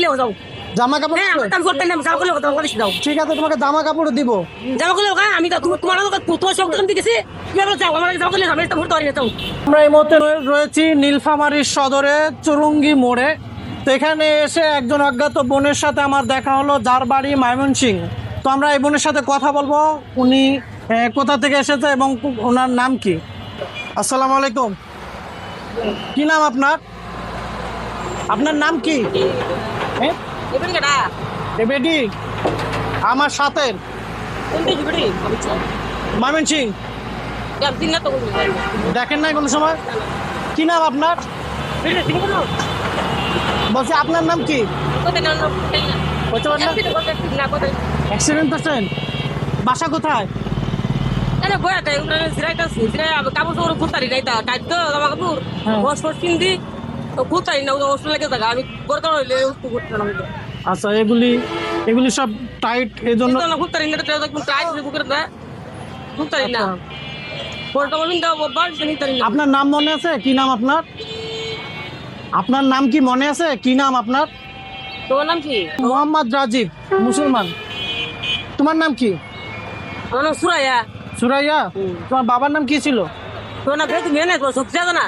করলে যাও জামা কাপড় হ্যাঁ দিবে? কাম করতে না জামা করলে কথা বলিস দাও ঠিক আছে, তোমাকে জামা কাপড় দিব। জামা করলে আমি তো তোমার তোমার সব দোকান থেকে গেছি কিভাবে যাও আমার জামা করলে আমি তো ভরতে পারি না যাও আমরা এই মুহূর্তে রয়েছি নীলফামারীর সদরে চুরুঙ্গি মোড়ে। তো এখানে এসে একজন অজ্ঞাত বোনের সাথে আমার দেখা হলো, যার বাড়ি ময়মনসিংহ। তো আমরা এই বোনের সাথে কথা বলবো, উনি কোথা থেকে এসেছে এবং ওনার নাম কি। আসসালামু আলাইকুম, কি নাম আপনার? আপনার নাম কি? হ্যাঁ এবারে কেডা এ বেটি আমার সাথে কোনটা এবারে ময়মনসিংহ। দিন না তো দেখেন নাই কোনো সময়? কি নাম আপনার? এটা দিন না বলছি আপনার নাম কি? কোথায় গেল বলতে পারেন না? না কোথায় অ্যাক্সিডেন্ট করছেন? বাসা কোথায়? আরে বয়া তাই উনারে সিরাইটা সিরাই কাপড় সব খুলতারি নাই তা টাইট তো জামা কাপড় হ্যাঁ। ওয়াশ ফোর্স কিনদি তো খুলতারি না ওষুধ লাগে থাকা আমি বড় হইলে উঠতে করতে না আচ্ছা, এগুলি সব টাইট, এই জন্য। কিন্তু না খুলতারি না তো একদম টাইট বুকের না খুলতারি না বড় বলুন দাও বাবা জানি তারি না আপনার নাম মনে আছে? কি নাম আপনার? আপনার নাম কি মনে আছে? কি নাম আপনার? তোমার নাম কি মোহাম্মদ রাজীব, মুসলমান। তোমার নাম কি? আমার নাম সুরাইয়া সুরাইয়া। তোমার বাবার নাম কি ছিল? তোর না বেতু মেয়ে নাই তোর শক্তি আছে না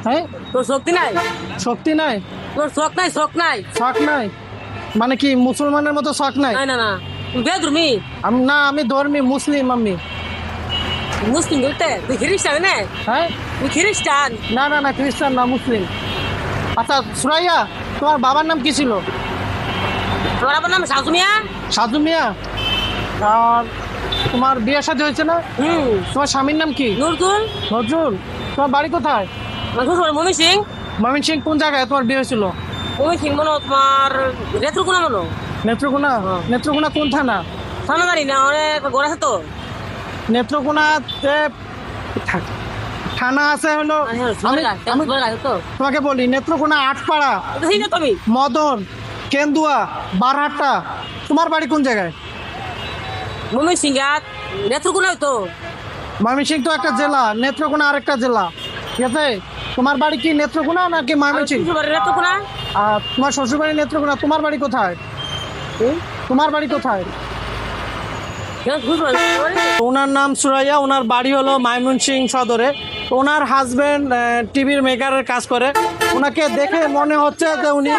হ্যাঁ, তোর শক্তি নাই শক্তি নাই, তোর শখ নাই শখ নাই শখ নাই। মানে কি মুসলমানের মতো শখ নাই? না না না বেদুমি না, আমি ধর্মী মুসলিম। আমি মুসলিম বলতে তুই খ্রিস্টান না হ্যাঁ, তুই খ্রিস্টান না না না, খ্রিস্টান না, মুসলিম। আচ্ছা সুরাইয়া, তোমার বাবার নাম কি ছিল? তোর আবার নাম শাশুমিয়া সাধু মিয়া। আর তোমার বিয়ে শাদী হয়েছে না? তোমার স্বামীর নাম কি? নুরকুল নজরুল। তোমার বাড়ি কোথায়? মমি সিং ময়মনসিংহ। কোন জায়গায় তোমার বিয়ে হয়েছিল? মমি সিং মনো তোমার রেত্রকুনা মনো নেত্রকোনা। নেত্রকোনা কোন থানা? থানা জানি না অনেক গোড়া আছে তো নেত্রকোনাতে থানা আছে হলো। আমি তো তোমাকে বলি, নেত্রকোনা আটপাড়া, দেখি না তুমি মদন, কেন্দুয়া, বারহাট্টা। তোমার বাড়ি কোন জায়গায়? মমি সিং রেত্রকুনা তো ময়মনসিংহ তো একটা জেলা, নেত্রকোনা আরেকটা জেলা, ঠিক আছে? তোমার বাড়ি কি নেত্রকোনা নাকি ময়মনসিংহ? রেত্রকুনা আর তোমার শ্বশুর বাড়ি নেত্রকোনা। তোমার বাড়ি কোথায়? তোমার বাড়ি কোথায়? ওনার নাম সুরাইয়া, ওনার বাড়ি হলো ময়মনসিংহ সদরে। ওনার হাজবেন্ড টিভির মেকারের কাজ করে। ওনাকে দেখে মনে হচ্ছে যে উনি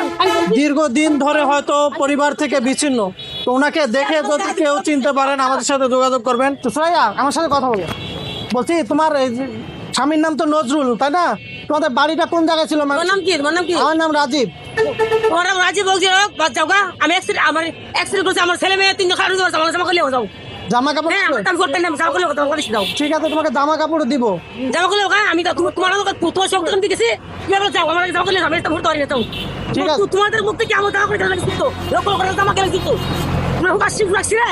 দীর্ঘদিন ধরে হয়তো পরিবার থেকে বিচ্ছিন্ন। তো ওনাকে দেখে যদি কেউ চিনতে পারেন আমাদের সাথে যোগাযোগ করবেন। তো সুরাইয়া, আমার সাথে কথা বলো। বলছি তোমার এই যে স্বামীর নাম তো নজরুল, তাই না? তোমাদের বাড়িটা কোন জায়গায় ছিল? তোমার নাম কি তোমার নাম কি আমার নাম রাজীব। তোমার নাম রাজি বলছি বাদ যাও গা আমি অ্যাক্সিডেন্ট করছি আমার ছেলে মেয়ে তিনজন খারাপ আমার জামা করলে যাও জামা কাপড় হ্যাঁ দিবে? কাম করতে না জামা করলে কথা বলিস দাও ঠিক আছে, তোমাকে জামা কাপড় দিব। জামা করলে আমি তো তোমার তোমার সব দোকান থেকে গেছি কিভাবে যাও আমার জামা করলে আমি তো ভরতে পারি না যাও ঠিক আছে। তোমাদের মুখ থেকে আমার জামা করে লাগছে তো লোক করে জামা কেন দিত তোমরা হুকাশি রাখছি রে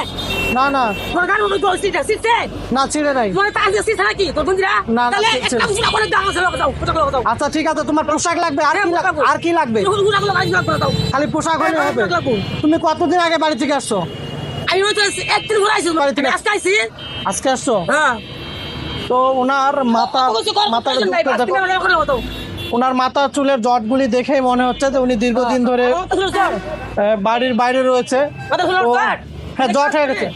না না তোমার গান মতো দোষ দিতে সিটে না, ছিঁড়ে নাই। তোমার তার যে সিট নাকি তোর বন্ধুরা না, তাহলে ছিঁড়ছে একটা কিছু না করে দাও যাও কথা বলো যাও আচ্ছা ঠিক আছে, তোমার পোশাক লাগবে? আর কি লাগবে? আর কি লাগবে? গুলো গাড়ি দাও খালি পোশাক হলে হবে? লাগবো। তুমি কতদিন আগে বাড়ি থেকে আসছো? আমি হয়তো একদিন ঘুরে আইছি বাড়ি থেকে? আজকে আইছি আজকে আসছো? হ্যাঁ তো ওনার ওনার মাথা চুলের জটগুলি দেখেই মনে হচ্ছে যে উনি দীর্ঘদিন ধরে বাড়ির বাইরে রয়েছে। তো হ্যাঁ, জট হয়ে গেছে।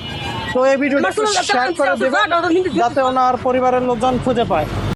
তো এই ভিডিওটা শেয়ার করে দেবেন যাতে ওনার পরিবারের লোকজন খুঁজে পায়।